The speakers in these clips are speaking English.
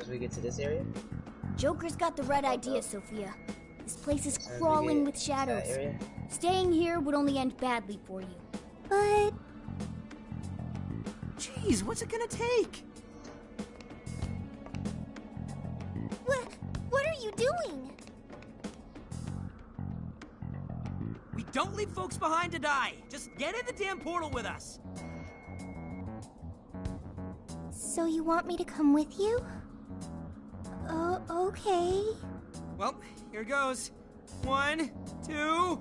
as we get to this area? Joker's got the right idea, Sophia. This place is crawling with shadows. Staying here would only end badly for you. But... Jeez, what's it gonna take? What are you doing? We don't leave folks behind to die. Just get in the damn portal with us. So you want me to come with you? Okay. Well, here goes. 1, 2...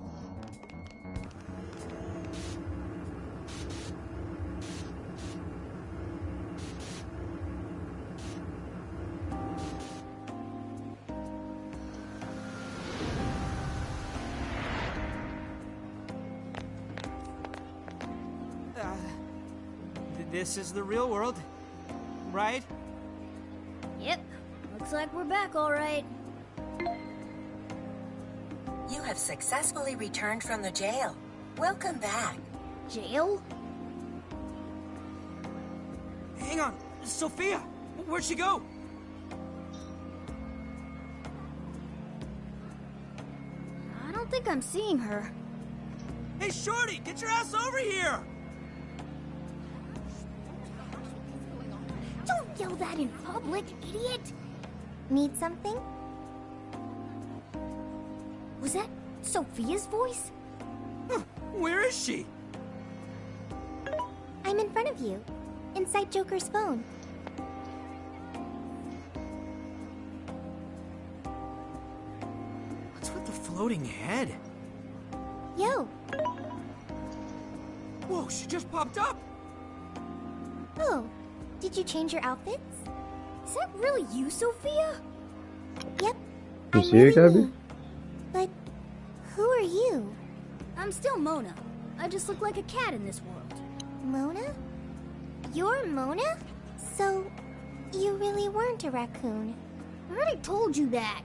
This is the real world, right? Yep. Looks like we're back, all right. You have successfully returned from the jail. Welcome back. Jail? Hang on, Sophia! Where'd she go? I don't think I'm seeing her. Hey, Shorty, get your ass over here! Don't yell that in public, idiot! Need something? Was that Sophia's voice? Huh, where is she? I'm in front of you, inside Joker's phone. What's with the floating head? Yo! Whoa, she just popped up! Oh, did you change your outfits? Is that really you, Sophia? Yep. You see it, Gabby? But who are you? I'm still Mona. I just look like a cat in this world. Mona? You're Mona? So, you really weren't a raccoon. I already told you that.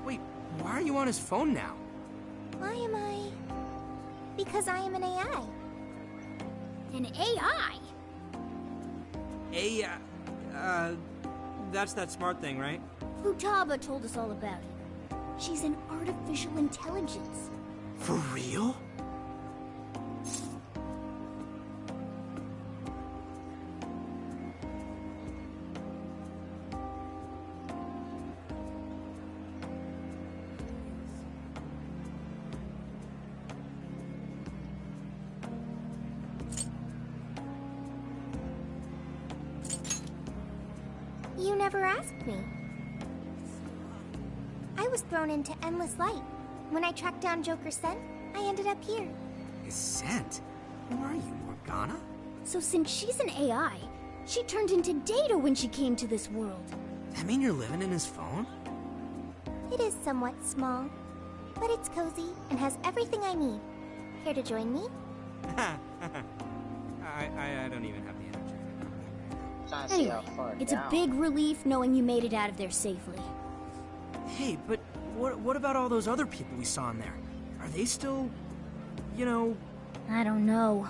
Wait, why are you on his phone now? Why am I? Because I am an AI. An AI? That's that smart thing, right? Futaba told us all about it. She's an artificial intelligence. For real? You never asked me. I was thrown into endless light. When I tracked down Joker's scent, I ended up here. His scent? Who are you, Morgana? So since she's an AI, she turned into Data when she came to this world. That mean you're living in his phone? It is somewhat small, but it's cozy and has everything I need. Care to join me? I don't even have the energy. Anyway, it's a big relief knowing you made it out of there safely. Hey, but what about all those other people we saw in there? Are they still, you know... I don't know.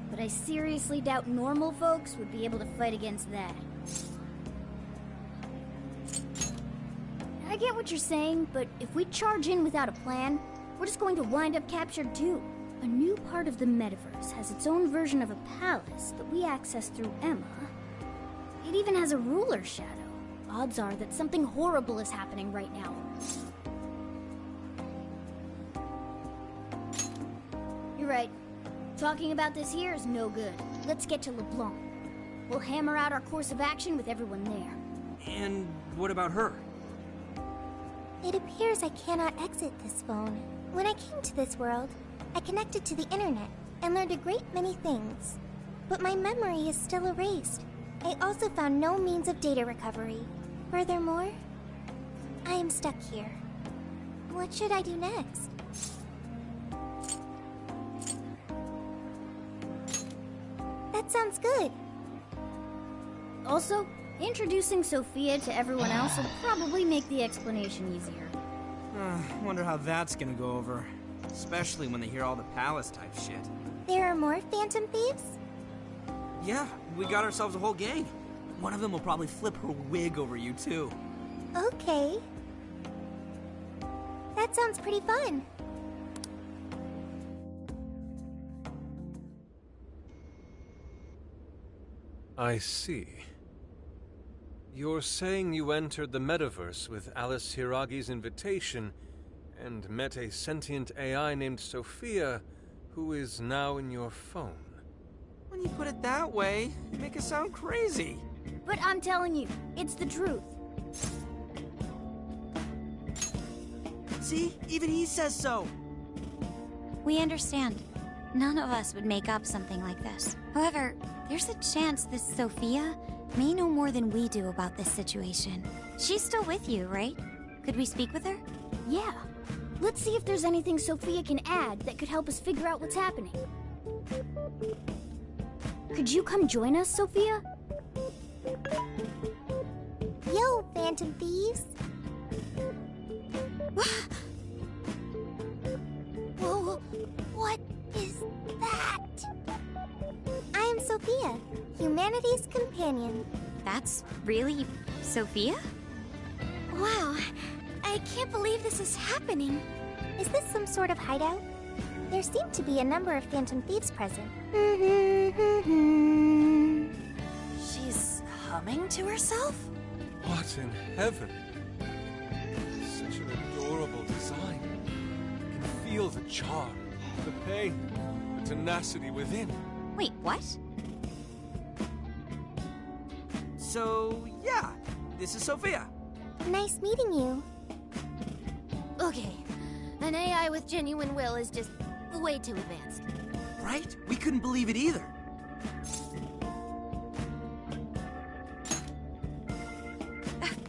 But I seriously doubt normal folks would be able to fight against that. I get what you're saying, but if we charge in without a plan, we're just going to wind up captured too. A new part of the metaverse has its own version of a palace that we access through Emma. It even has a ruler shadow. Odds are that something horrible is happening right now. You're right. Talking about this here is no good. Let's get to LeBlanc. We'll hammer out our course of action with everyone there. And what about her? It appears I cannot exit this phone. When I came to this world, I connected to the internet and learned a great many things. But my memory is still erased. I also found no means of data recovery. Furthermore, I am stuck here. What should I do next? That sounds good. Also, introducing Sophia to everyone else will probably make the explanation easier. Wonder how that's gonna go over. Especially when they hear all the palace type shit. There are more Phantom Thieves? Yeah, we got ourselves a whole gang. One of them will probably flip her wig over you, too. Okay. That sounds pretty fun. I see. You're saying you entered the metaverse with Alice Hiragi's invitation and met a sentient AI named Sophia, who is now in your phone. When you put it that way, you make it sound crazy. But I'm telling you, it's the truth. See? Even he says so. We understand. None of us would make up something like this. However, there's a chance this Sophia may know more than we do about this situation. She's still with you, right? Could we speak with her? Yeah. Let's see if there's anything Sophia can add that could help us figure out what's happening. Could you come join us, Sophia? Yo, Phantom Thieves. Whoa, what is that? I am Sophia, humanity's companion. That's really Sophia? Wow, I can't believe this is happening. Is this some sort of hideout? There seem to be a number of Phantom Thieves present. She's humming to herself? What in heaven? Such an adorable design. I can feel the charm, the pain, the tenacity within. Wait, what? So, yeah, this is Sophia. Nice meeting you. Okay, an AI with genuine will is just way too advanced. Right? We couldn't believe it either.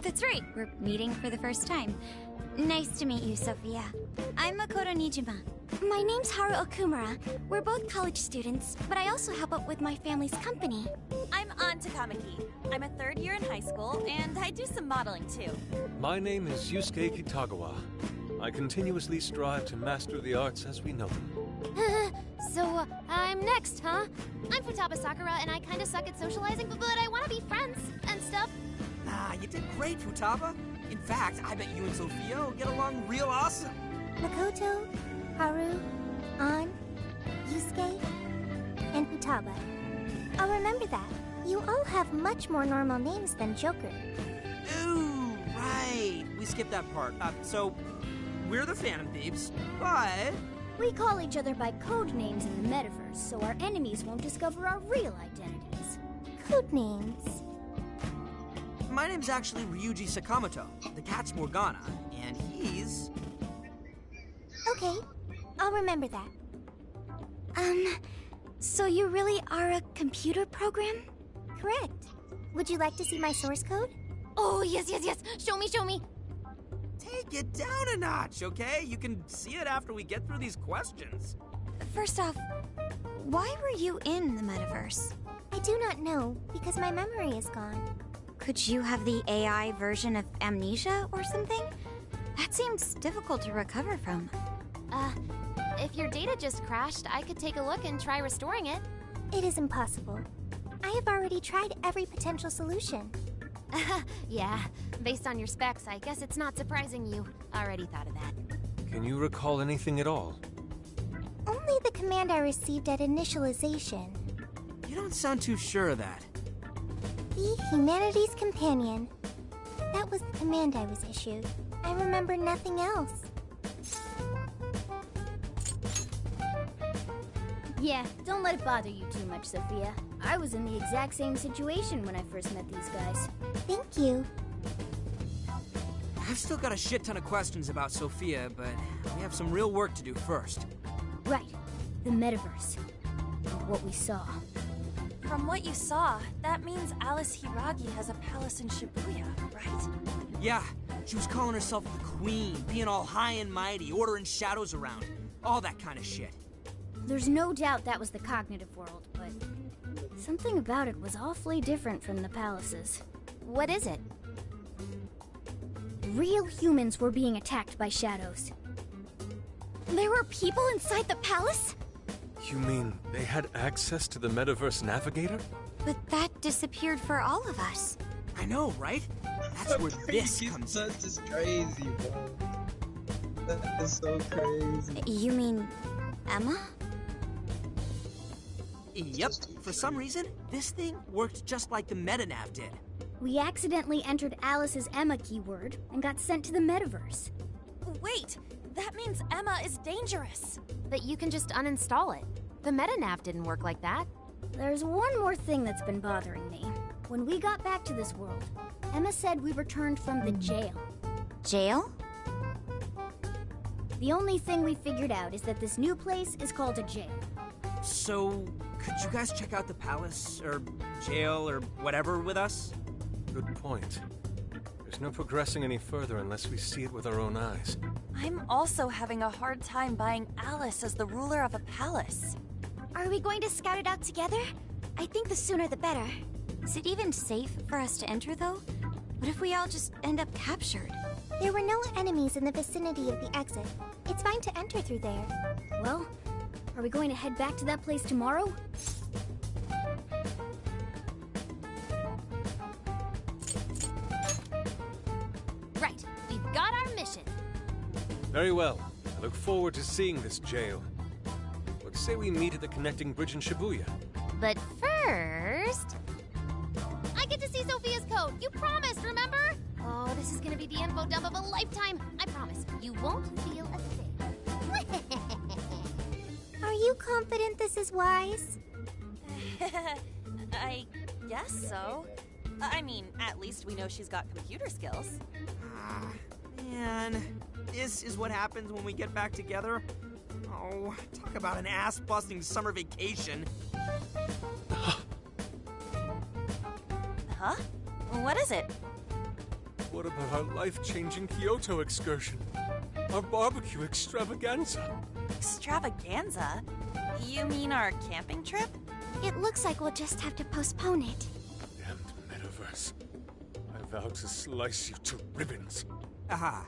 That's right, we're meeting for the first time. Nice to meet you, Sophia. I'm Makoto Nijima. My name's Haru Okumura. We're both college students, but I also help out with my family's company. I'm An Takamaki. I'm a third year in high school, and I do some modeling too. My name is Yusuke Kitagawa. I continuously strive to master the arts as we know them. So, I'm next, huh? I'm Futaba Sakura, and I kinda suck at socializing, but I wanna be friends and stuff. Nah, you did great, Futaba. In fact, I bet you and Sophia will get along real awesome. Makoto, Haru, An, Yusuke, and Futaba. I'll remember that. You all have much more normal names than Joker. Ooh, right. We skipped that part. So, we're the Phantom Thieves, but... We call each other by code names in the metaverse, so our enemies won't discover our real identities. Code names. My name's actually Ryuji Sakamoto. The cat's Morgana, and he's... Okay, I'll remember that. So you really are a computer program? Correct. Would you like to see my source code? Oh, yes. Show me. Take it down a notch, okay? You can see it after we get through these questions. First off, why were you in the metaverse? I do not know, because my memory is gone. Could you have the AI version of amnesia or something? That seems difficult to recover from. If your data just crashed, I could take a look and try restoring it. It is impossible. I have already tried every potential solution. Yeah, based on your specs, I guess it's not surprising you already thought of that. Can you recall anything at all? Only the command I received at initialization. You don't sound too sure of that. Be humanity's companion. That was the command I was issued. I remember nothing else. Yeah, don't let it bother you too much, Sophia. I was in the exact same situation when I first met these guys. Thank you. I've still got a shit ton of questions about Sophia, but we have some real work to do first. Right, the metaverse. What we saw. From what you saw, that means Alice Hiragi has a palace in Shibuya, right? Yeah, she was calling herself the Queen, being all high and mighty, ordering shadows around. All that kind of shit. There's no doubt that was the cognitive world, but something about it was awfully different from the palaces. What is it? Real humans were being attacked by shadows. There were people inside the palace? You mean they had access to the Metaverse Navigator? But that disappeared for all of us. I know, right? That's where this comes in. That's just crazy, bro. That is so crazy. You mean Emma? Yep. For some reason, this thing worked just like the MetaNav did. We accidentally entered Alice's Emma keyword and got sent to the metaverse. Wait, that means Emma is dangerous. But you can just uninstall it. The MetaNav didn't work like that. There's one more thing that's been bothering me. When we got back to this world, Emma said we returned from the jail. Jail? The only thing we figured out is that this new place is called a jail. So, could you guys check out the palace, or jail, or whatever with us? Good point. There's no progressing any further unless we see it with our own eyes. I'm also having a hard time buying Alice as the ruler of a palace. Are we going to scout it out together? I think the sooner the better. Is it even safe for us to enter, though? What if we all just end up captured? There were no enemies in the vicinity of the exit. It's fine to enter through there. Well, are we going to head back to that place tomorrow? Right, we've got our mission. Very well. I look forward to seeing this jail. What say we meet at the connecting bridge in Shibuya? But first... I get to see Sophia's code. You promised, remember? Oh, this is gonna be the info dump of a lifetime. I promise. You won't feel a thing. Are you confident this is wise? I guess so. I mean, at least we know she's got computer skills. Man, this is what happens when we get back together. Oh, talk about an ass-busting summer vacation. Huh? What is it? What about our life-changing Kyoto excursion? Our barbecue extravaganza? Extravaganza? You mean our camping trip? It looks like we'll just have to postpone it. Damned metaverse. I vow to slice you to ribbons. Aha.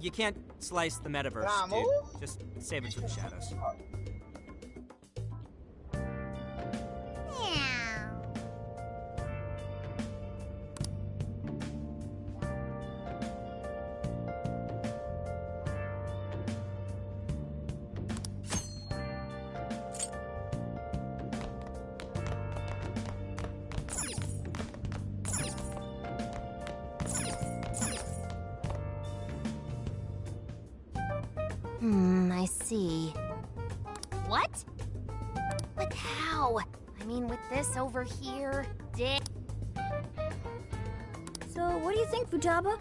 You can't slice the metaverse, Vamos. dude. Just save it for the shadows. I see. What? But how? I mean, with this over here, So, what do you think, Futaba?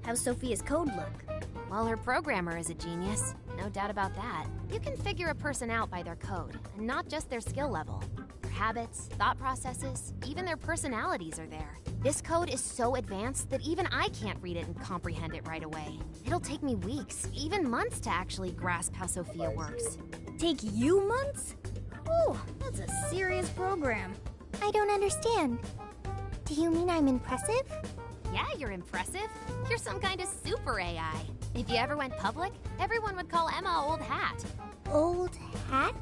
How's Sophia's code look? Well, her programmer is a genius. No doubt about that. You can figure a person out by their code, and not just their skill level. Their habits, thought processes, even their personalities are there. This code is so advanced that even I can't read it and comprehend it right away. It'll take me weeks, even months to actually grasp how Sophia works. Take you months? Oh, that's a serious program. I don't understand. Do you mean I'm impressive? Yeah, you're impressive. You're some kind of super AI. If you ever went public, everyone would call Emma Old Hat. Old hat?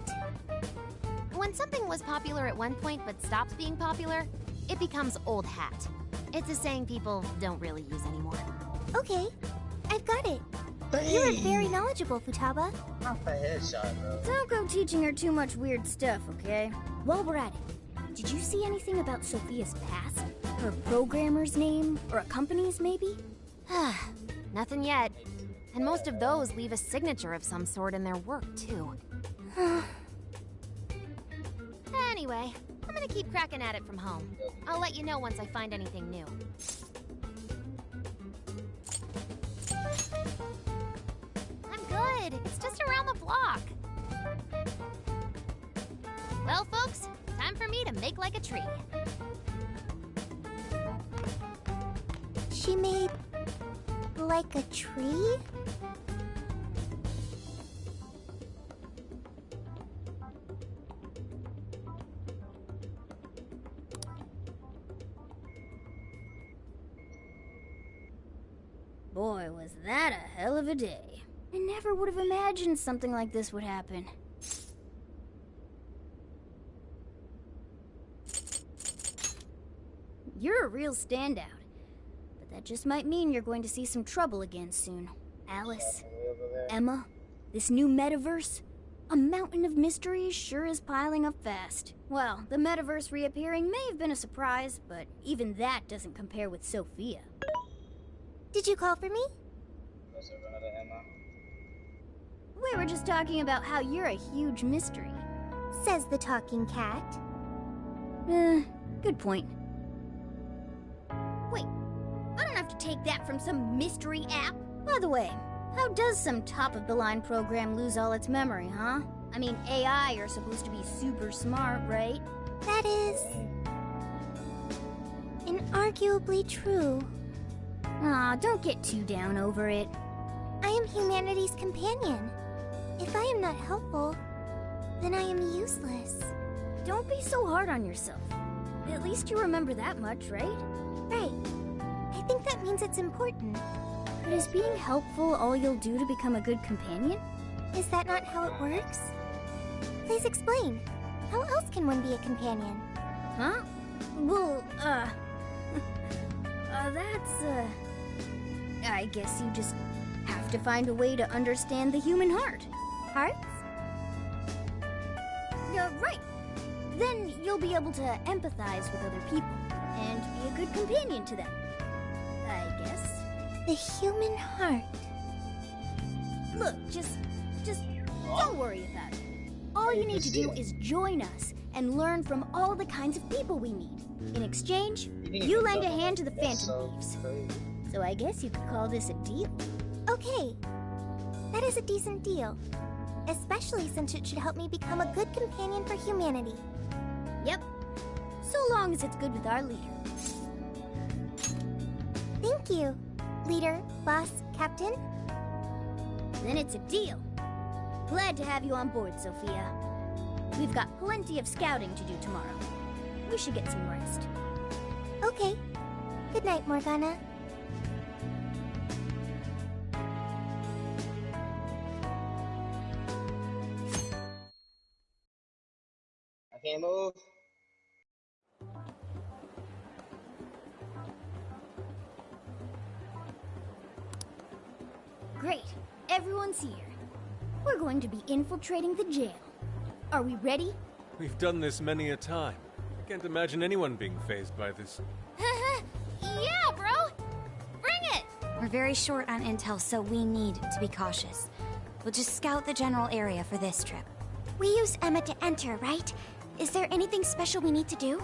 When something was popular at one point but stops being popular, it becomes old hat. It's a saying people don't really use anymore. Okay, I've got it. You're very knowledgeable, Futaba. Not the headshot, bro. Don't go teaching her too much weird stuff, okay? While we're at it, did you see anything about Sophia's past? Her programmer's name? Or a company's, maybe? Nothing yet. And most of those leave a signature of some sort in their work, too. Anyway, I'm gonna keep cracking at it from home. I'll let you know once I find anything new. I'm good. It's just around the block. Well, folks, time for me to make like a tree. She made... like a tree? Boy, was that a hell of a day. I never would have imagined something like this would happen. a real standout. But that just might mean you're going to see some trouble again soon. Alice, Emma, this new metaverse, a mountain of mysteries sure is piling up fast. Well, the metaverse reappearing may have been a surprise, but even that doesn't compare with Sophia. Did you call for me? We were just talking about how you're a huge mystery. Says the talking cat. Good point. Wait, I don't have to take that from some mystery app? By the way, how does some top-of-the-line program lose all its memory, huh? I mean, AI are supposed to be super smart, right? That is... inarguably true. Aw, don't get too down over it. I am humanity's companion. If I am not helpful, then I am useless. Don't be so hard on yourself. At least you remember that much, right? Right. I think that means it's important. But is being helpful all you'll do to become a good companion? Is that not how it works? Please explain. How else can one be a companion? Huh? Well, I guess you just have to find a way to understand the human heart. Hearts? Right. Then you'll be able to empathize with other people and be a good companion to them. I guess. The human heart. Look, just don't worry about it. All you need to do is join us and learn from all the kinds of people we meet. In exchange, you lend a hand to the Phantom Thieves. So I guess you could call this a deal. Okay. That is a decent deal. Especially since it should help me become a good companion for humanity. Yep. So long as it's good with our leader. Thank you, leader, boss, captain. Then it's a deal. Glad to have you on board, Sophia. We've got plenty of scouting to do tomorrow. We should get some rest. Okay. Good night, Morgana. I can't move. Great. Everyone's here. We're going to be infiltrating the jail. Are we ready? We've done this many a time. Can't imagine anyone being fazed by this. Yeah, bro! Bring it! We're very short on intel, so we need to be cautious. We'll just scout the general area for this trip. We use Emma to enter, right? Is there anything special we need to do?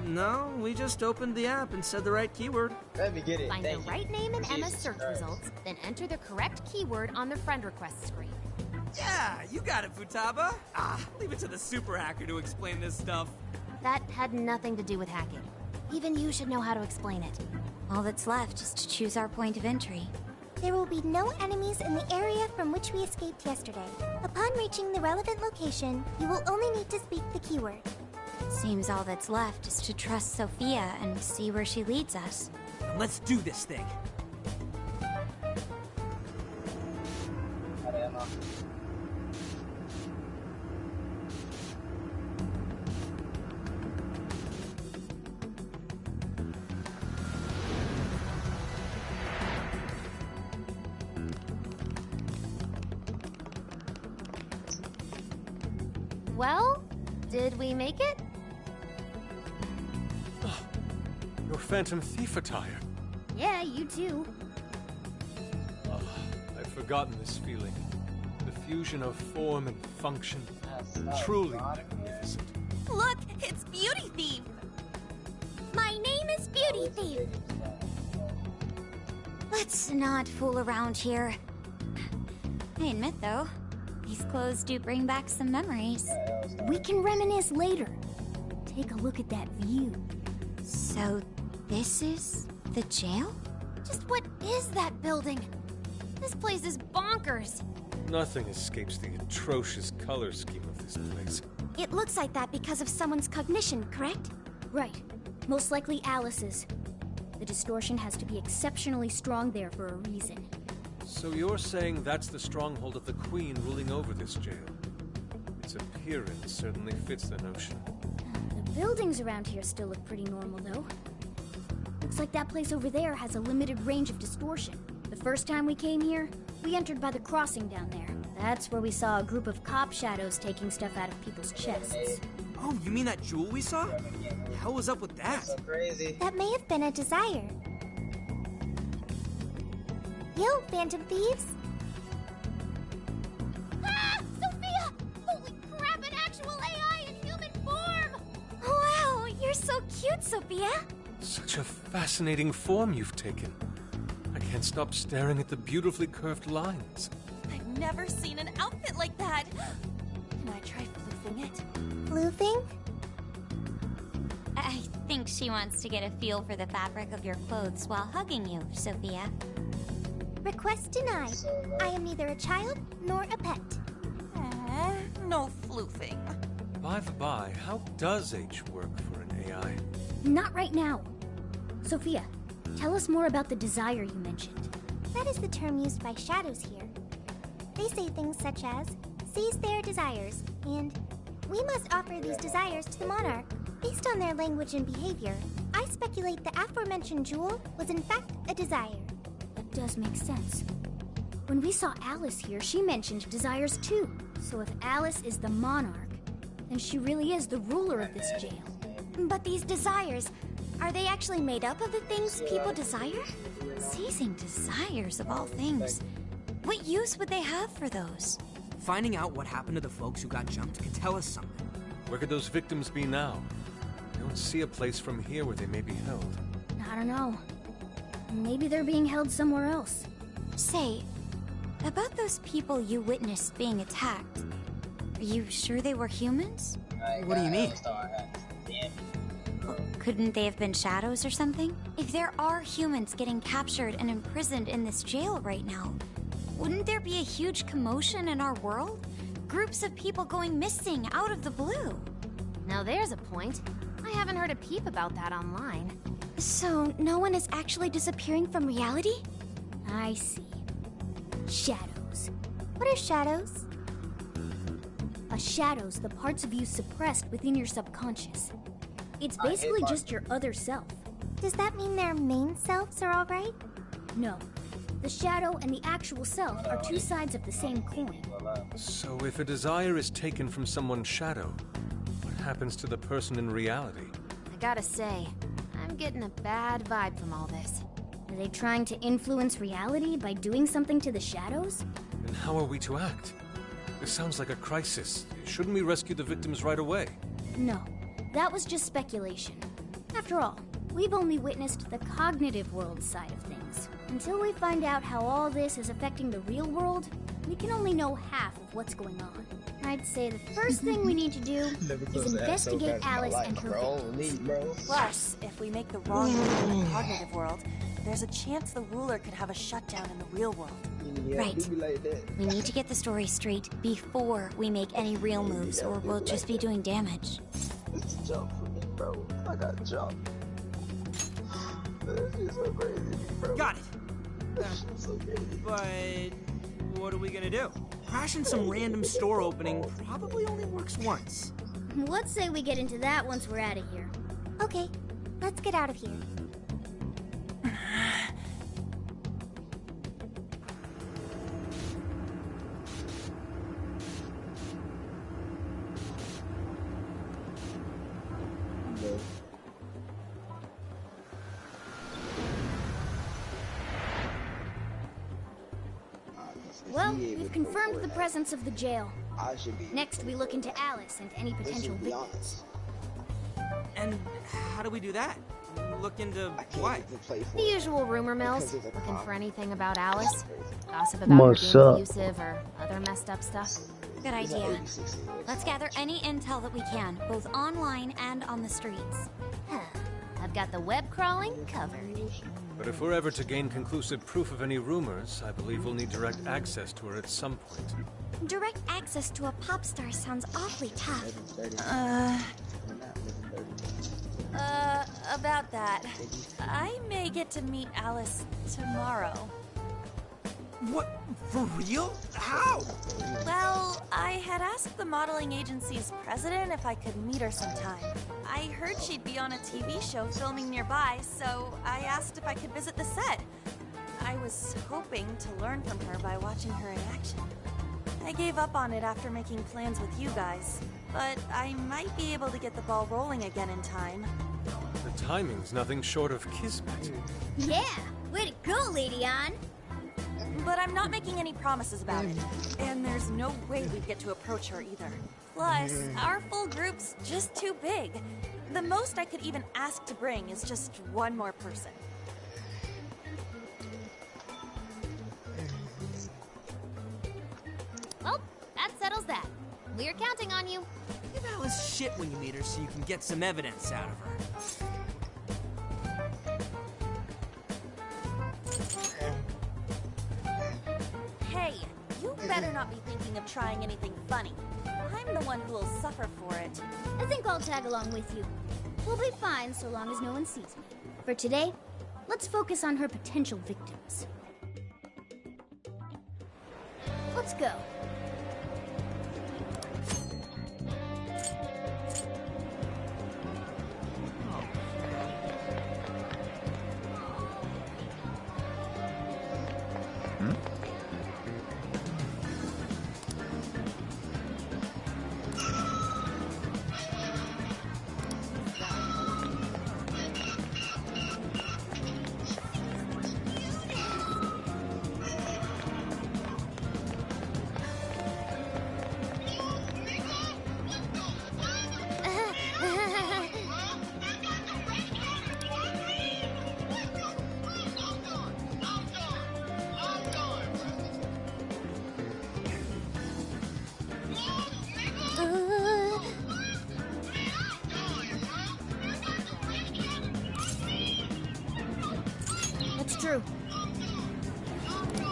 No, we just opened the app and said the right keyword. Let me get it. Find the Thank you. right name in Emma's Jesus search Christ. results, then enter the correct keyword on the friend request screen. Yeah, you got it, Futaba. Leave it to the super hacker to explain this stuff. That had nothing to do with hacking. Even you should know how to explain it. All that's left is to choose our point of entry. There will be no enemies in the area from which we escaped yesterday. Upon reaching the relevant location, you will only need to speak the keyword. Seems all that's left is to trust Sophia and see where she leads us. Let's do this thing. Ada Emma. Well, did we make it? Your Phantom Thief attire. Yeah, you too. I've forgotten this feeling. The fusion of form and function. Yes, Truly magnificent. Look, it's Beauty Thief! My name is Beauty Thief. Let's not fool around here. I admit, though, these clothes do bring back some memories. We can reminisce later. Take a look at that view. So, this is the jail? Just what is that building? This place is bonkers. Nothing escapes the atrocious color scheme of this place. It looks like that because of someone's cognition, correct? Right. Most likely Alice's. The distortion has to be exceptionally strong there for a reason. So you're saying that's the stronghold of the Queen ruling over this jail? Its appearance certainly fits the notion. The Buildings around here still look pretty normal, though. Looks like that place over there has a limited range of distortion. The first time we came here, we entered by the crossing down there. That's where we saw a group of cop shadows taking stuff out of people's chests. Oh, you mean that jewel we saw? The hell was up with that? So crazy. That may have been a desire. Yo, Phantom Thieves! Ah! Sophia! Holy crap, an actual AI in human form! Wow, you're so cute, Sophia! Such a fascinating form you've taken. I can't stop staring at the beautifully curved lines. I've never seen an outfit like that. Can I try floofing it? Floofing? I think she wants to get a feel for the fabric of your clothes while hugging you, Sophia. Request denied. I am neither a child nor a pet. Aw, no floofing. By the by, how does H work for an AI? Not right now. Sophia, tell us more about the desire you mentioned. That is the term used by shadows here. They say things such as, seize their desires, and we must offer these desires to the monarch. Based on their language and behavior, I speculate the aforementioned jewel was in fact a desire. That does make sense. When we saw Alice here, she mentioned desires too. So if Alice is the monarch, then she really is the ruler of this jail. But these desires, are they actually made up of the things people desire? Seizing desires of all things. What use would they have for those? Finding out what happened to the folks who got jumped could tell us something. Where could those victims be now? I don't see a place from here where they may be held. I don't know. Maybe they're being held somewhere else. Say, about those people you witnessed being attacked, are you sure they were humans? What do you mean? Couldn't they have been shadows or something? If there are humans getting captured and imprisoned in this jail right now, wouldn't there be a huge commotion in our world? Groups of people going missing out of the blue. Now there's a point. I haven't heard a peep about that online. So, no one is actually disappearing from reality? I see. Shadows. What are shadows? A shadow's the parts of you suppressed within your subconscious. It's basically just your other self. Does that mean their main selves are alright? No. The shadow and the actual self are two sides of the same coin. So if a desire is taken from someone's shadow, what happens to the person in reality? I gotta say, I'm getting a bad vibe from all this. Are they trying to influence reality by doing something to the shadows? Then how are we to act? This sounds like a crisis. Shouldn't we rescue the victims right away? No. That was just speculation. After all, we've only witnessed the cognitive world side of things. Until we find out how all this is affecting the real world, we can only know half of what's going on. I'd say the first thing we need to do is investigate Alice and her victims. Plus, if we make the wrong move in the cognitive world, there's a chance the ruler could have a shutdown in the real world. Right. We need to get the story straight before we make any real moves, or we'll just be doing damage. It's a jump for me, bro. I got jumped. This is so crazy, bro. Got it. This is so crazy. But what are we gonna do? Crashing some random store opening probably only works once. Let's say we get into that once we're out of here. Okay, let's get out of here. Well, we've confirmed the presence of the jail. I should be. Next, we look into Alice and any potential victims. And how do we do that? Look into what? The usual rumor mills. Looking for anything about Alice. Gossip about her being abusive or other messed up stuff. Good idea. Let's gather any intel that we can, both online and on the streets. I've got the web crawling covered. But if we're ever to gain conclusive proof of any rumors, I believe we'll need direct access to her at some point. Direct access to a pop star sounds awfully tough. About that. I may get to meet Alice tomorrow. What? For real? How? Well, I had asked the modeling agency's president if I could meet her sometime. I heard she'd be on a TV show filming nearby, so I asked if I could visit the set. I was hoping to learn from her by watching her in action. I gave up on it after making plans with you guys, but I might be able to get the ball rolling again in time. The timing's nothing short of kismet. Yeah, way to go, Lady Ann. But I'm not making any promises about it, and there's no way we'd get to approach her either. Plus, our full group's just too big. The most I could even ask to bring is just one more person. Well, that settles that. We're counting on you. Give Alice shit when you meet her so you can get some evidence out of her. Hey, you better not be thinking of trying anything funny. I'm the one who will suffer for it. I think I'll tag along with you. We'll be fine so long as no one sees me. For today, let's focus on her potential victims. Let's go. That's true.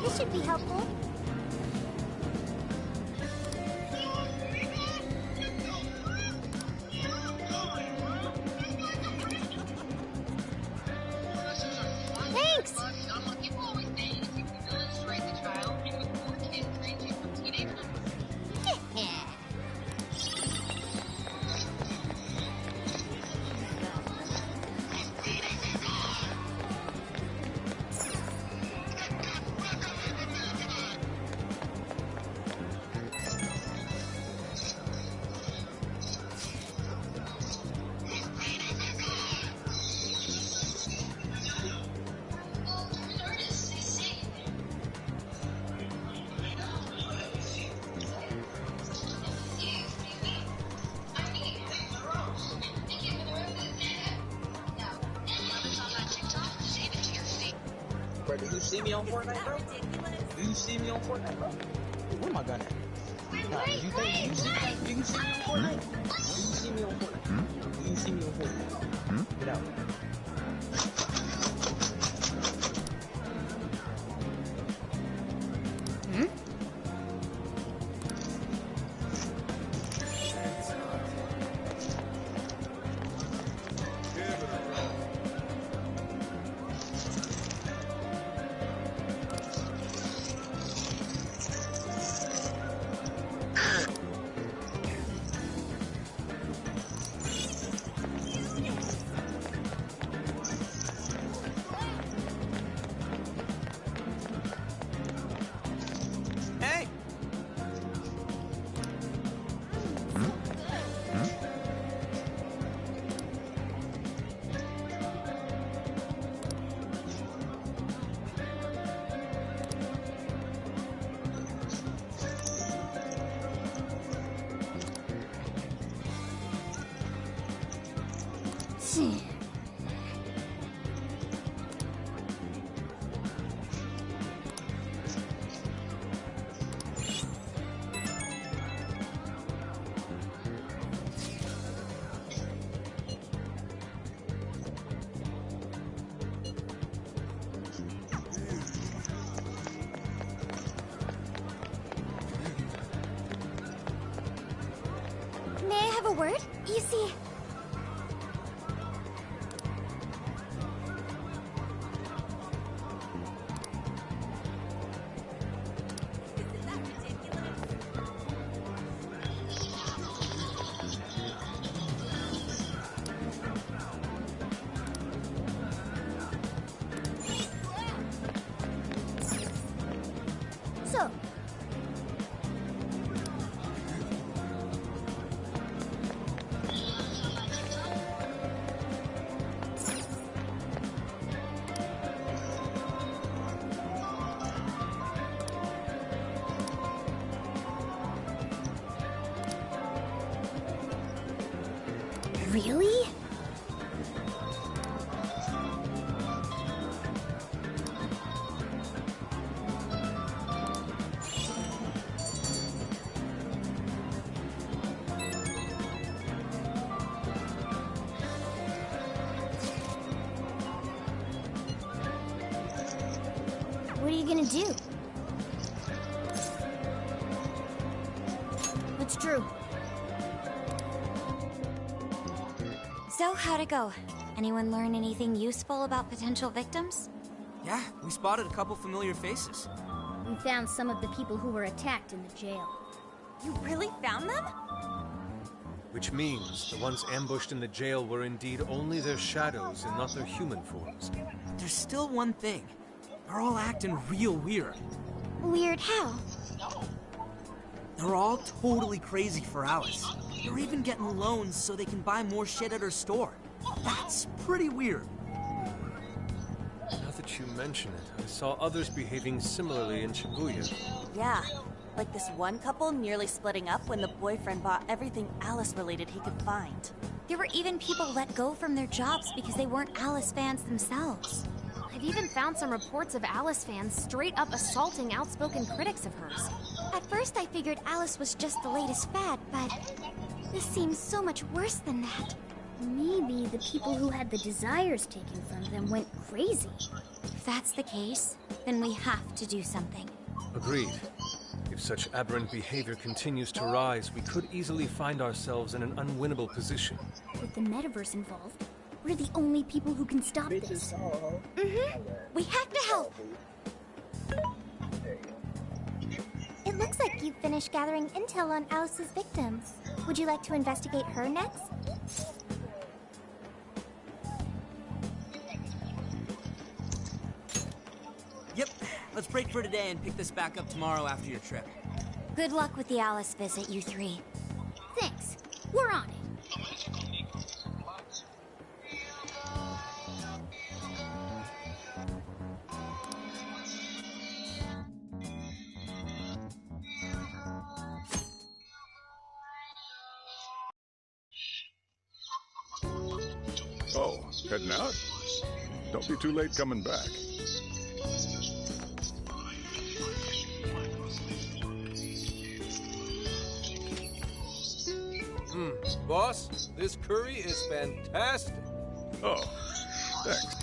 This should be helpful. Thanks! Bro, do you see me on Fortnite, bro? Do you see me on Fortnite, bro? Where am I gun at? Nah, you think you see me? Do you see me on Fortnite? Do you see me on Fortnite? Do you see me on Fortnite? Get out. Hey! May I have a word? You see... Really? What are you gonna do? What's true? So, how'd it go? Anyone learn anything useful about potential victims? Yeah, we spotted a couple familiar faces. We found some of the people who were attacked in the jail. You really found them? Which means the ones ambushed in the jail were indeed only their shadows and not their human forms. There's still one thing. They're all acting real weird. Weird how? They're all totally crazy for Alice. They're even getting loans so they can buy more shit at her store. That's pretty weird. Now that you mention it, I saw others behaving similarly in Shibuya. Yeah. Like this one couple nearly splitting up when the boyfriend bought everything Alice-related he could find. There were even people let go from their jobs because they weren't Alice fans themselves. I've even found some reports of Alice fans straight up assaulting outspoken critics of hers. At first I figured Alice was just the latest fad, but this seems so much worse than that. Maybe the people who had the desires taken from them went crazy. If that's the case, then we have to do something. Agreed. If such aberrant behavior continues to rise, we could easily find ourselves in an unwinnable position. With the metaverse involved, we're the only people who can stop this. We have to help. It looks like you've finished gathering intel on Alice's victims. Would you like to investigate her next? Yep, let's break for today and pick this back up tomorrow after your trip. Good luck with the Alice visit, you three. Thanks. We're on it. Oh, heading out? Don't be too late coming back. Boss, this curry is fantastic. Oh, thanks.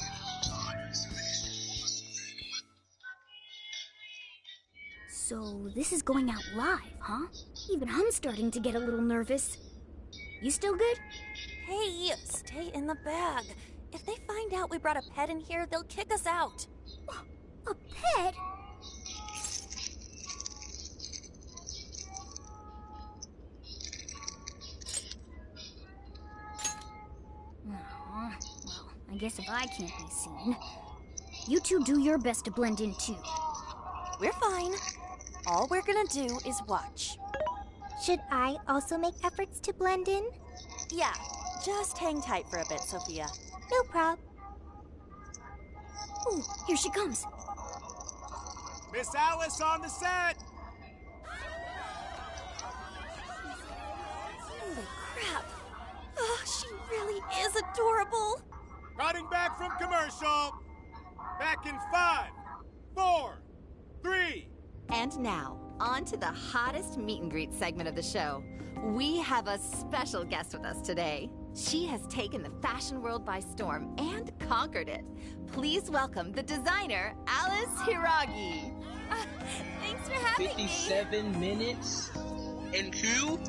So this is going out live, huh? Even I'm starting to get a little nervous. You still good? Hey, stay in the bag. If they find out we brought a pet in here, they'll kick us out. A pet? Well, I guess if I can't be seen, you two do your best to blend in too. We're fine. All we're gonna do is watch. Should I also make efforts to blend in? Yeah, just hang tight for a bit, Sophia. No prob. Oh, here she comes. Miss Alice on the set! Holy crap. Oh, she really is adorable. Cutting back from commercial. Back in 5, 4, 3. And now, on to the hottest meet and greet segment of the show. We have a special guest with us today. She has taken the fashion world by storm and conquered it. Please welcome the designer, Alice Hiragi. Thanks for having 57 minutes and 2?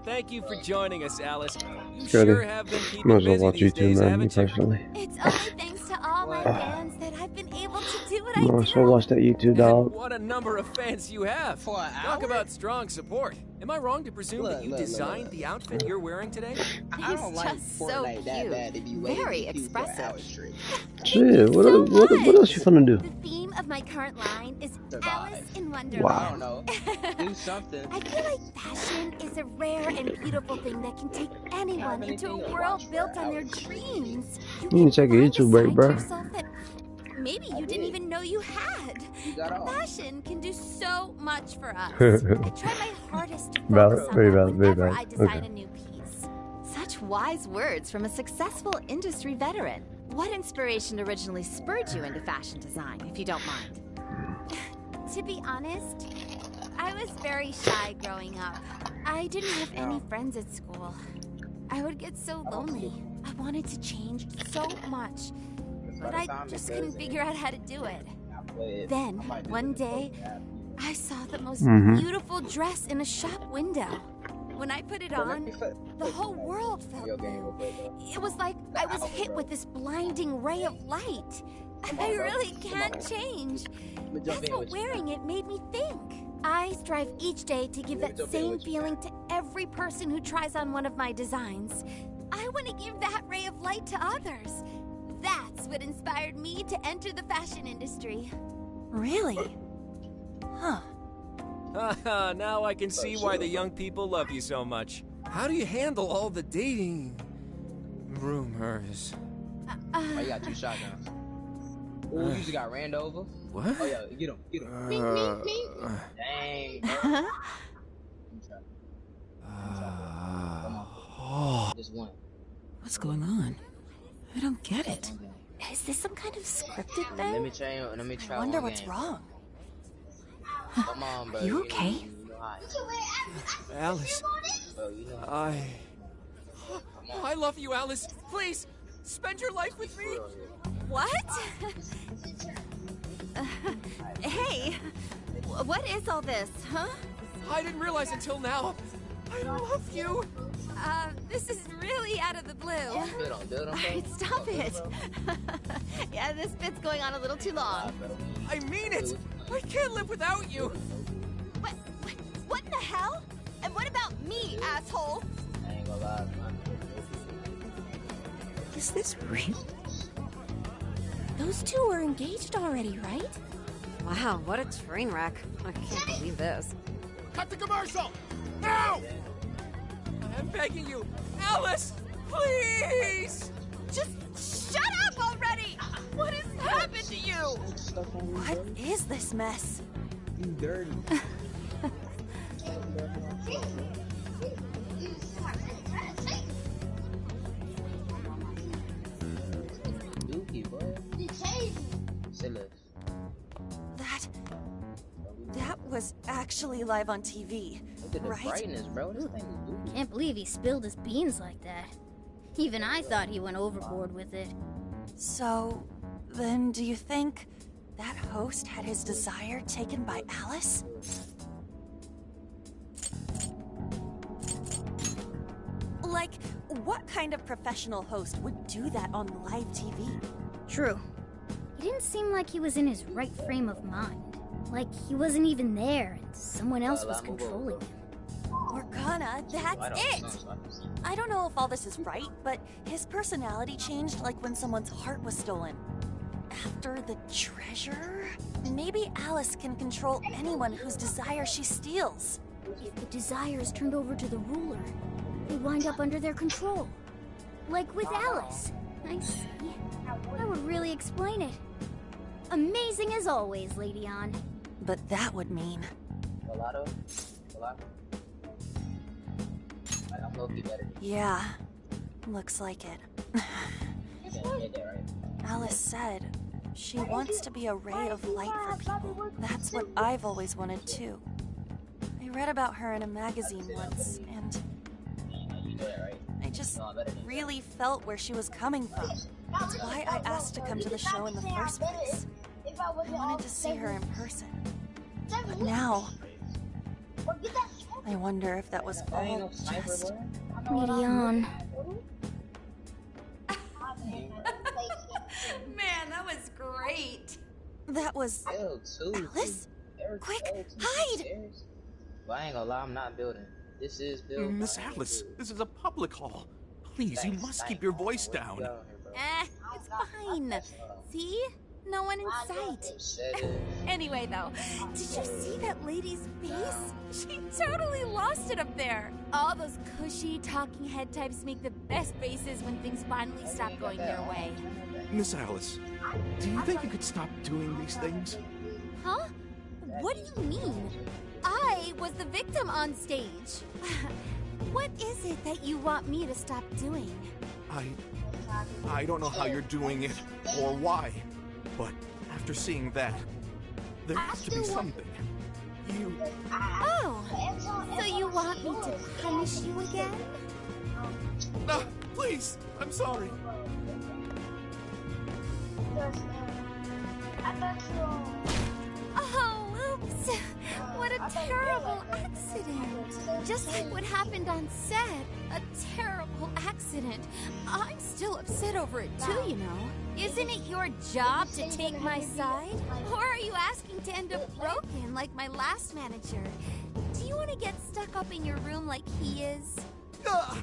Thank you for joining us, Alice. You Good. sure have been keeping Might as well busy watch these YouTube, days, man, me haven't you? personally. It's only thanks to all my fans that I've been able to do what I Might as well do. watch that YouTube, dog. What a number of fans you have. For an Talk hour? about strong support. Am I wrong to presume that you designed the outfit you're wearing today? I don't like just so Fortnite that cute. bad to be waiting Very in queue for an expressive. hour straight. Shit, what else you finna do? The theme of my current line is Survive. Alice in Wonderland. Wow. I don't know. Do something. I feel like fashion is a rare and beautiful thing that can take anyone into a world built on their dreams. You can take a find YouTube break, side to bro. yourself that maybe you didn't even know you had. You got off. Fashion can do so much for us. I try my hardest to Valid, focus on very that valid, very whenever valid. I design Okay. a new piece. Such wise words from a successful industry veteran. What inspiration originally spurred you into fashion design, if you don't mind? To be honest, I was very shy growing up. I didn't have any friends at school. I would get so lonely. I wanted to change so much, but I just couldn't figure out how to do it. Then, one day, I saw the most beautiful dress in a shop window. When I put it on, the whole world felt new. It was like I was hit with this blinding ray of light. I really can't change. That's what wearing it made me think. I strive each day to give that same feeling to every person who tries on one of my designs. I want to give that ray of light to others. That's what inspired me to enter the fashion industry. Really? Huh. Haha, now I can see why the young people love you so much. How do you handle all the dating rumors? Oh, you got 2 shotguns. Ooh, you just got ran over. What? Oh, yeah, get him. Dang, bro. Come on. Just one. What's going on? I don't get it. Is this some kind of scripted thing? Let me try. I wonder what's wrong. Come on, bro. Are you okay? Alice, I love you, Alice. Please, spend your life with me. What? Hey, what is all this, huh? I didn't realize until now. I love you. This is really out of the blue. Alright, stop it. Yeah, this bit's going on a little too long. I mean it. I can't live without you. What in the hell? And what about me, asshole? I ain't gonna lie, man. Is this real? Those two were engaged already, right? Wow, what a train wreck. I can't believe this. Cut the commercial! Now! I'm begging you, Alice, please! Just shut up already! What has happened to you? What is this mess? You dirty. Dookie, boy. That was actually live on TV, Look at the right? brightness, bro. This thing is dookie. Can't believe he spilled his beans like that. Even I thought he went overboard with it. So, then do you think that host had his desire taken by Alice? Like, what kind of professional host would do that on live TV? True. He didn't seem like he was in his right frame of mind. Like he wasn't even there and someone else was controlling him. Morgana, that's it! I don't know if all this is right, but his personality changed like when someone's heart was stolen. After the treasure? Maybe Alice can control anyone whose desire she steals. If the desire is turned over to the ruler, they wind up under their control. Like with Alice. I see. That would really explain it. Amazing as always, Lady Ann. But that would mean... Gelato? I'm low-key better. Yeah, looks like it. Alice said she wants to be a ray of light for people. That's what I've always wanted too. I read about her in a magazine once, and I just really felt where she was coming from. That's why I asked to come to the show in the first place. I wanted to see her in person. But now, I wonder if that was all just... Lady Ann. Man, that was great. That was... Alice? Quick, hide! Well, I ain't gonna lie, I'm not building. This is building. Miss Alice, this is a public hall. Please, you must keep your voice down. It's fine. See? No one in sight. Anyway, though, did you see that lady's face? She totally lost it up there. All those cushy talking head types make the best faces when things finally stop going their way. Miss Alice, do you think you could stop doing these things? Huh? What do you mean? I was the victim on stage. What is it that you want me to stop doing? I don't know how you're doing it or why, but after seeing that, there has to be something. Oh, so you want me to punish you again? No, please, I'm sorry. Oh, oops. What a terrible accident. Just like what happened on set. A terrible accident. I'm still upset over it too, you know. Isn't it your job to take my side? Or are you asking to end up broken like my last manager? Do you want to get stuck up in your room like he is? Well,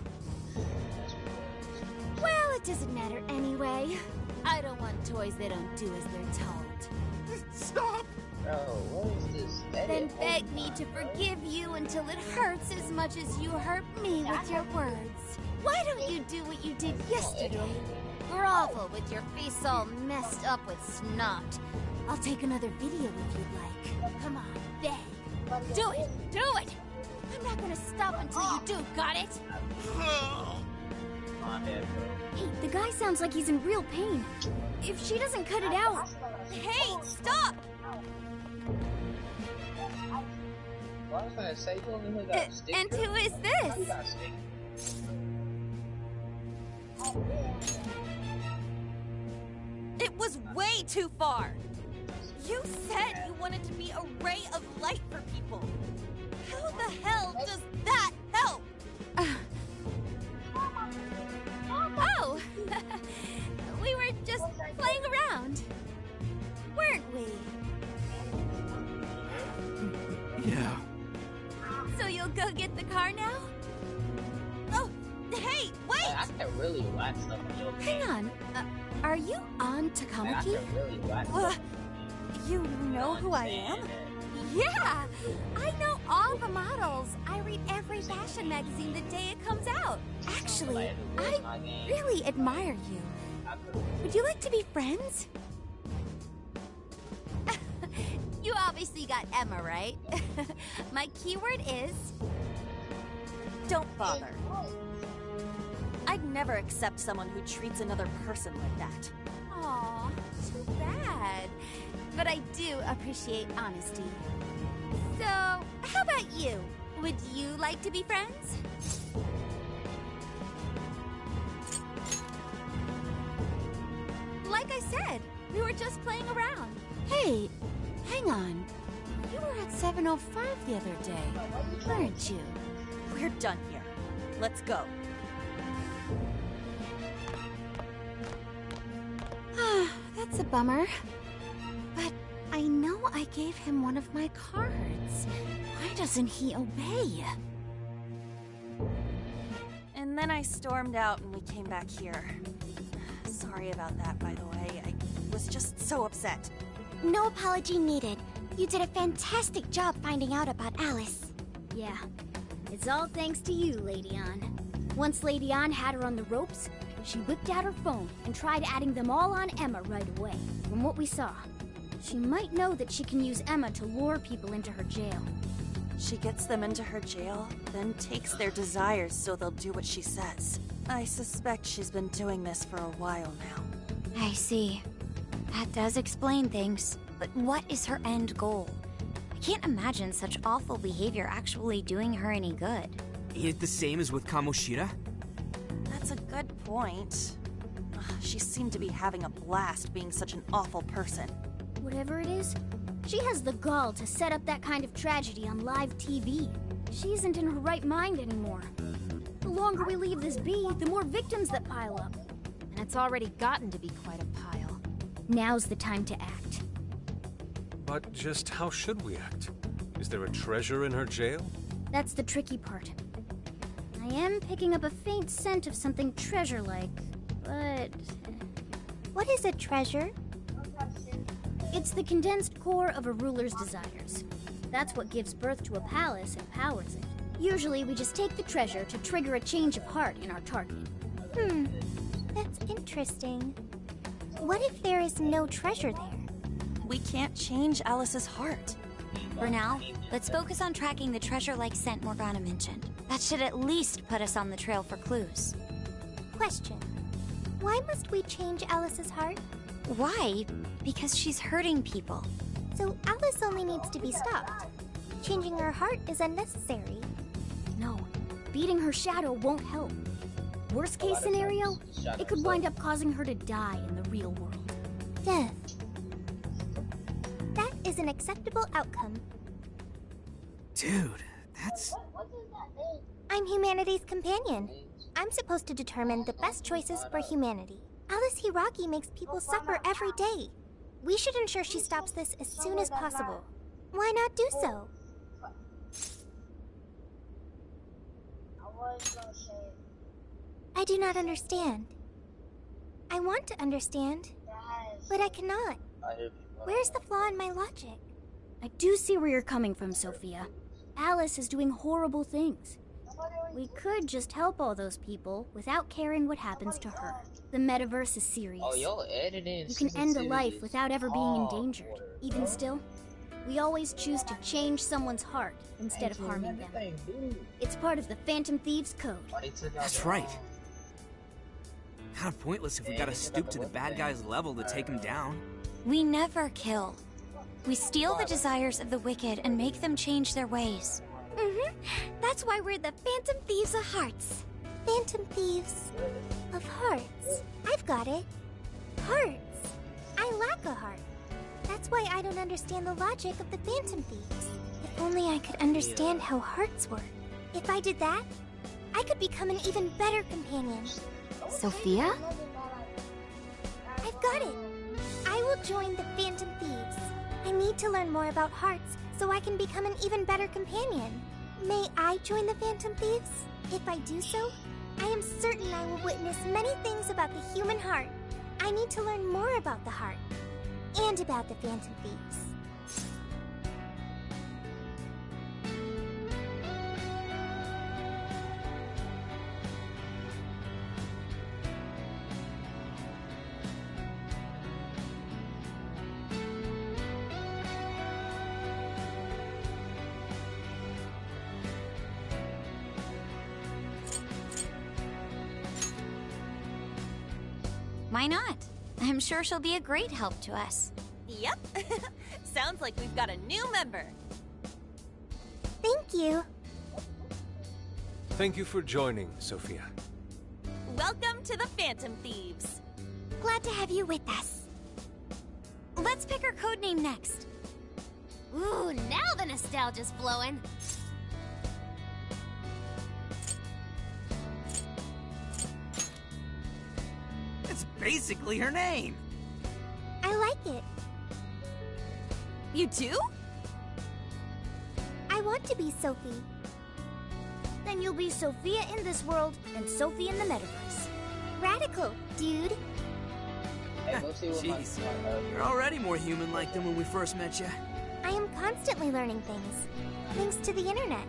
it doesn't matter anyway. I don't want toys that don't do as they're told. Stop! Bro, what is this? Then beg me to forgive you until it hurts as much as you hurt me with your words. Why don't you do what you did yesterday? Grovel with your face all messed up with snot. I'll take another video if you'd like. Come on, beg. Do it! Do it! I'm not gonna stop until you do, got it? Hey, the guy sounds like he's in real pain. If she doesn't cut it out... Hey, stop! Well, I was gonna say, you only got a stick. And who is this? You got a stick. It was way too far. You said you wanted to be a ray of light for people. How the hell does that help? Oh! We were just playing around. Weren't we? Yeah. So you'll go get the car now? Oh, hey, wait! I can really watch stuff on your Hang on. Are you on Takamaki? I can really watch stuff. You know who I am? Yeah! I know all the models. I read every fashion magazine the day it comes out. Actually, I really admire you. Would you like to be friends? You obviously got Emma, right? My keyword is... don't bother. I'd never accept someone who treats another person like that. Aw, too bad. But I do appreciate honesty. So, how about you? Would you like to be friends? Like I said, we were just playing around. Hey, hang on. You were at 705 the other day, weren't you? We're done here. Let's go. That's a bummer. But I know I gave him one of my cards. Why doesn't he obey? And then I stormed out and we came back here. Sorry about that, by the way. I was just so upset. No apology needed. You did a fantastic job finding out about Alice. Yeah, it's all thanks to you, Lady Ann. Once Lady Ann had her on the ropes, she whipped out her phone and tried adding them all on Emma right away. From what we saw, she might know that she can use Emma to lure people into her jail. She gets them into her jail, then takes their desires so they'll do what she says. I suspect she's been doing this for a while now. I see. That does explain things. But what is her end goal? I can't imagine such awful behavior actually doing her any good. Ain't it the same as with Kamoshida? That's a good point. She seemed to be having a blast being such an awful person. Whatever it is, she has the gall to set up that kind of tragedy on live TV. She isn't in her right mind anymore. The longer we leave this be, the more victims that pile up. And it's already gotten to be quite a pile. Now's the time to act. But just how should we act? Is there a treasure in her jail? That's the tricky part. I am picking up a faint scent of something treasure-like, but... What is a treasure? It's the condensed core of a ruler's desires. That's what gives birth to a palace and powers it. Usually we just take the treasure to trigger a change of heart in our target. That's interesting. What if there is no treasure there? We can't change Alice's heart. For now, let's focus on tracking the treasure-like scent Morgana mentioned. That should at least put us on the trail for clues. Question. Why must we change Alice's heart? Why? Because she's hurting people. So Alice only needs to be stopped. Changing her heart is unnecessary. No, beating her shadow won't help. Worst case scenario, it could wind up causing her to die in the real world. Death. That is an acceptable outcome. Dude, that's... I'm humanity's companion. I'm supposed to determine the best choices for humanity. Alice Hiragi makes people suffer every day. We should ensure she stops this as soon as possible. Why not do so? I do not understand. I want to understand, but I cannot. Where's the flaw in my logic? I do see where you're coming from, Sophia. Alice is doing horrible things. We could just help all those people without caring what happens to her. The metaverse is serious. You can end a life without ever being endangered. Even still, we always choose to change someone's heart instead of harming them. It's part of the Phantom Thieves Code. That's right. Kind of pointless if we gotta stoop to the bad guy's level to take him down. We never kill. We steal the desires of the wicked and make them change their ways. That's why we're the Phantom Thieves of Hearts. Phantom Thieves of Hearts. I've got it. Hearts. I lack a heart. That's why I don't understand the logic of the Phantom Thieves. If only I could understand how hearts work. If I did that, I could become an even better companion. Sophia? I've got it. I will join the Phantom Thieves. I need to learn more about hearts so I can become an even better companion. May I join the Phantom Thieves? If I do so, I am certain I will witness many things about the human heart. I need to learn more about the heart and about the Phantom Thieves. Why not? I'm sure she'll be a great help to us. Yep. Sounds like we've got a new member. Thank you. Thank you for joining, Sophia. Welcome to the Phantom Thieves. Glad to have you with us. Let's pick our codename next. Ooh, now the nostalgia's flowing. It's basically her name. I like it. You do? I want to be Sophie. Then you'll be Sophia in this world and Sophie in the metaverse. Radical, dude. Jeez, you're already more human-like than when we first met you. I am constantly learning things, thanks to the internet.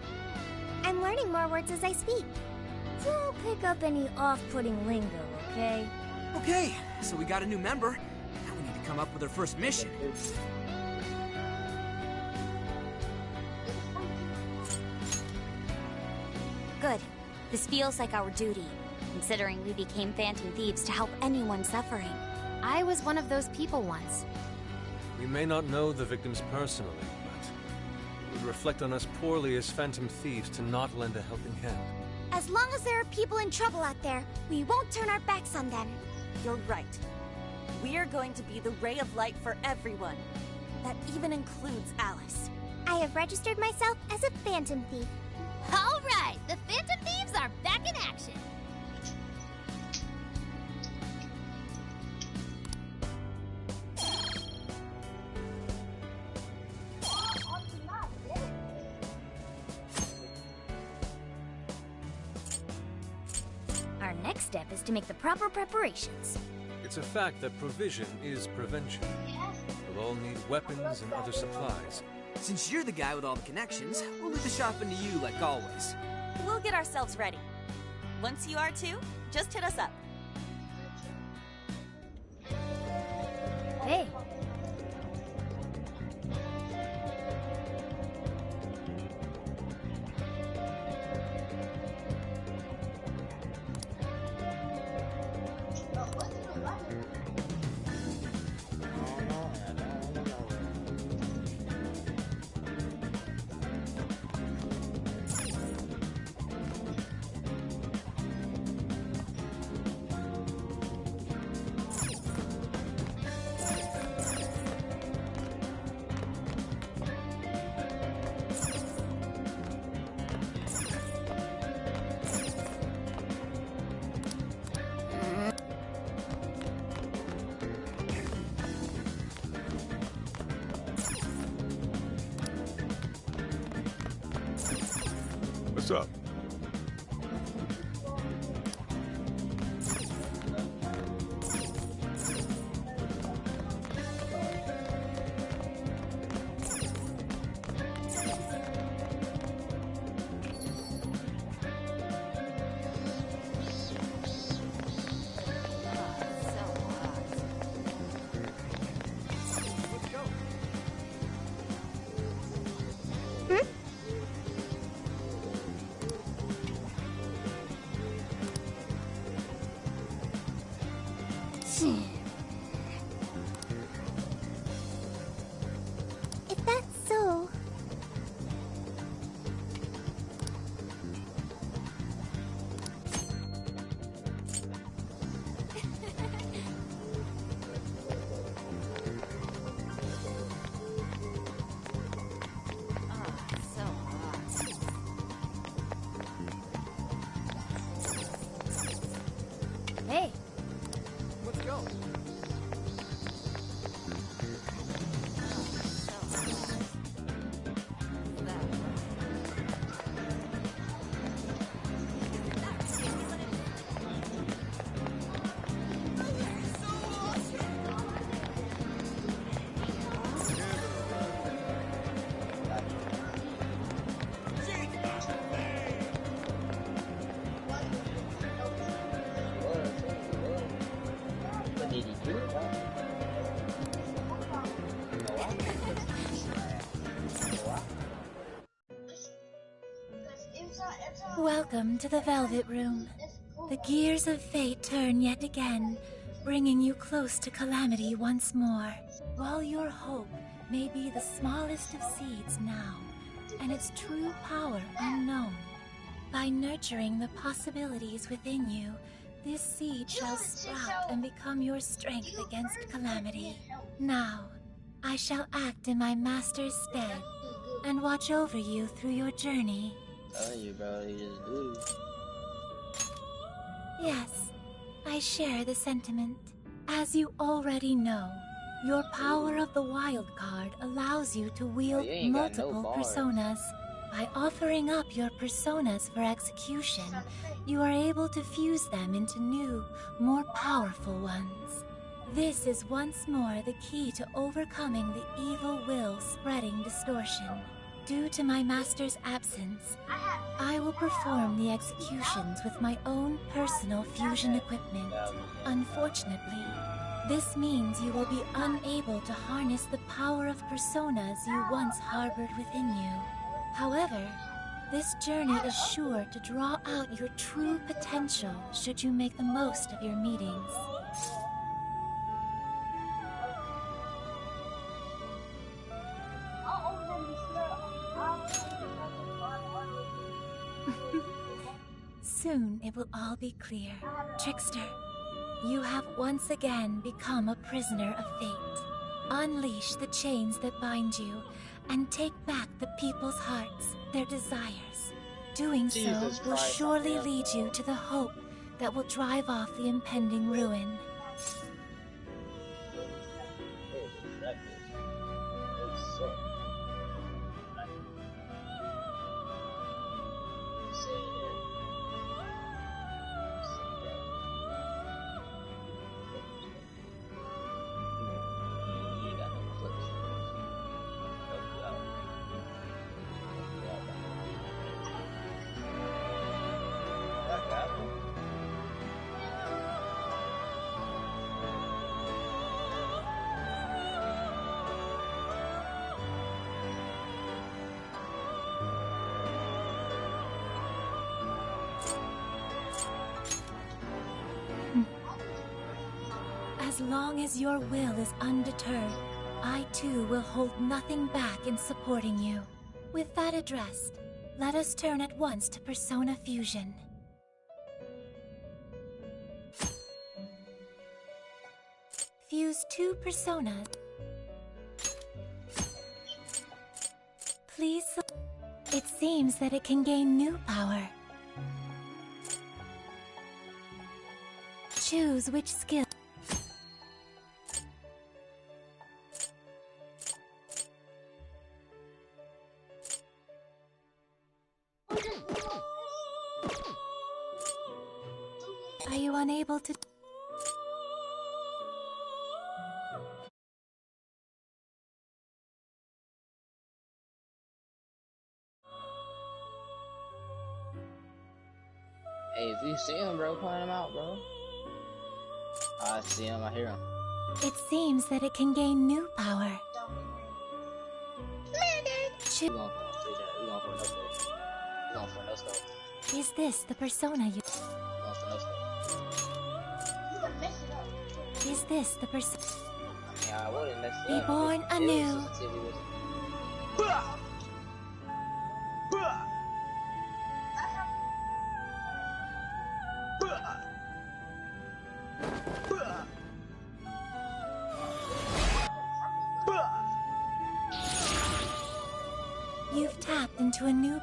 I'm learning more words as I speak. Don't pick up any off-putting lingo, okay? Okay, so we got a new member. Now we need to come up with our first mission. Good. This feels like our duty, considering we became Phantom Thieves to help anyone suffering. I was one of those people once. We may not know the victims personally, but it would reflect on us poorly as Phantom Thieves to not lend a helping hand. As long as there are people in trouble out there, we won't turn our backs on them. You're right. We are going to be the ray of light for everyone. That even includes Alice. I have registered myself as a Phantom Thief. All right, the Phantom Thieves are back in action. Our next step is to make the proper preparations. It's a fact that provision is prevention. We'll all need weapons and other supplies. Since you're the guy with all the connections, we'll leave the shopping to you like always. We'll get ourselves ready. Once you are too, just hit us up. Hey. What's up? If that's so, Hey, Let's go. Welcome to the Velvet Room. The gears of fate turn yet again, bringing you close to calamity once more. While your hope may be the smallest of seeds now, and its true power unknown, by nurturing the possibilities within you, this seed shall sprout and become your strength against calamity. Now, I shall act in my master's stead, and watch over you through your journey. You probably just do. Yes, I share the sentiment. As you already know, your power of the wild card allows you to wield you ain't got no multiple bars. personas. By offering up your personas for execution, you are able to fuse them into new, more powerful ones. This is once more the key to overcoming the evil will spreading distortion. Due to my master's absence, I will perform the executions with my own personal fusion equipment. Unfortunately, this means you will be unable to harness the power of personas you once harbored within you. However, this journey is sure to draw out your true potential should you make the most of your meetings. Soon it will all be clear. Trickster, you have once again become a prisoner of fate. Unleash the chains that bind you and take back the people's hearts, their desires. Doing so Jesus will Christ, surely yeah. lead you to the hope that will drive off the impending ruin. As long as your will is undeterred, I too will hold nothing back in supporting you. With that addressed, let us turn at once to Persona Fusion. Fuse two personas. Please. It seems that it can gain new power. Choose which skill. you unable to... Hey, if you see him, bro, point him out, bro. I see him, I hear him. It seems that it can gain new power. We going for no scope. We going for no scope. Is this the persona you... We going for no scope. Is this the persona... Yeah, I wouldn't mess it Be up. born anew. You've tapped into a new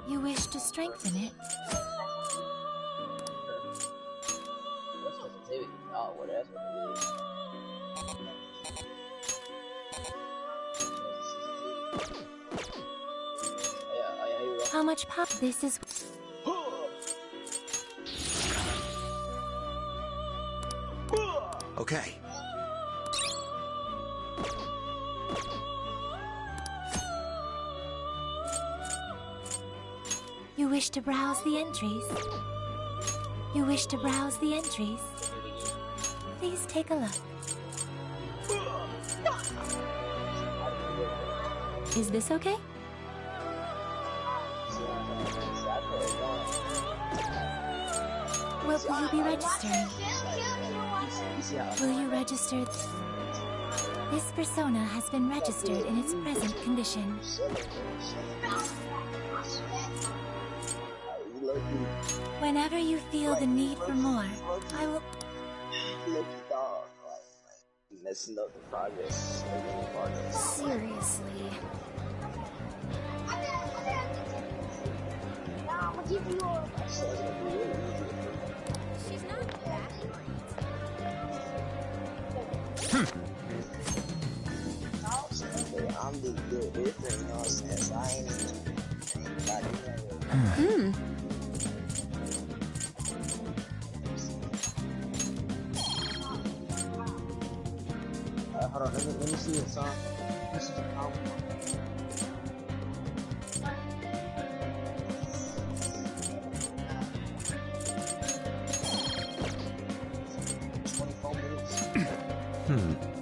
You wish to strengthen it? Oh, well, that's what it is. How much pop this is? Okay. You wish to browse the entries? You wish to browse the entries? Please take a look. Is this okay? Will you be registering? Will you register? This persona has been registered in its present condition. Whenever you feel the need for more, I will... Messing up the progress. Seriously. She's not that I'm the good different, you know what I'm saying? So I ain't even... Hold on, let me see it, son. This is a compliment. Hmm.